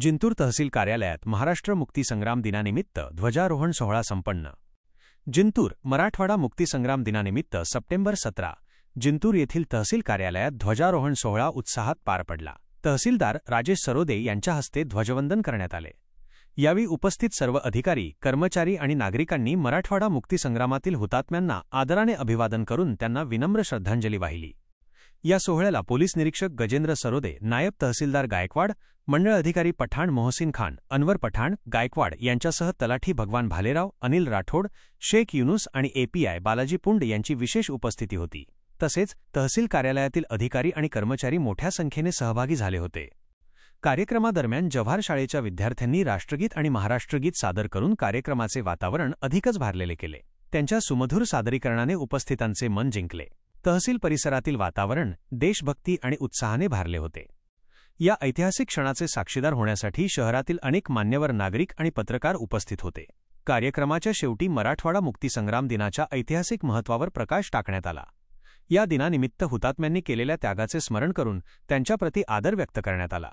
जिंतूर तहसील कार्यालयात महाराष्ट्र मुक्तीसंग्राम दिनानिमित्त ध्वजारोहण सोहळा संपन्न। जिंतूर मराठवाडा मुक्तीसंग्राम दिनानिमित्त सप्टेंबर 17 जिंतूर येथील तहसील कार्यालयात ध्वजारोहण सोहळा उत्साहात पार पडला। तहसीलदार राजेश सरोदे यांच्या हस्ते ध्वजवंदन करण्यात आले। यावेळी उपस्थित सर्व अधिकारी, कर्मचारी आणि नागरिकांनी मराठवाडा मुक्तीसंग्रामातील हुतात्म्यांना आदराने अभिवादन करून त्यांना विनम्र श्रद्धांजली वाहिली। या सोहळ्याला पोलीस निरीक्षक गजेंद्र सरोदे, नायब तहसीलदार गायकवाड, मंडळ अधिकारी पठाण मोहसिन खान, अनवर पठाण, गायकवाड यांच्यासह तलाठी भगवान भालेराव, अनिल राठोड, शेख युनुस आणि एपीआय बालाजी पुंड यांची विशेष उपस्थिती होती। तसेच तहसील कार्यालयातील अधिकारी आणि कर्मचारी मोठ्या संख्येने सहभागी झाले होते। कार्यक्रमादरम्यान जव्हार शाळेच्या विद्यार्थ्यांनी राष्ट्रगीत आणि महाराष्ट्रगीत सादर करून कार्यक्रमाचे वातावरण अधिकच भारलेले केले। त्यांच्या सुमधुर सादरीकरणाने उपस्थितांचे मन जिंकले। तहसील परिसरातील वातावरण देशभक्ती आणि उत्साहाने भारले होते। या ऐतिहासिक क्षणाचे साक्षीदार होण्यासाठी शहरातील अनेक मान्यवर नागरिक आणि पत्रकार उपस्थित होते। कार्यक्रमाच्या शेवटी मराठवाडा मुक्तीसंग्राम दिनाच्या ऐतिहासिक महत्त्वावर प्रकाश टाकण्यात आला। या दिनानिमित्त हुतात्म्यांनी केलेल्या त्यागाचे स्मरण करून त्यांच्याप्रती आदर व्यक्त करण्यात आला।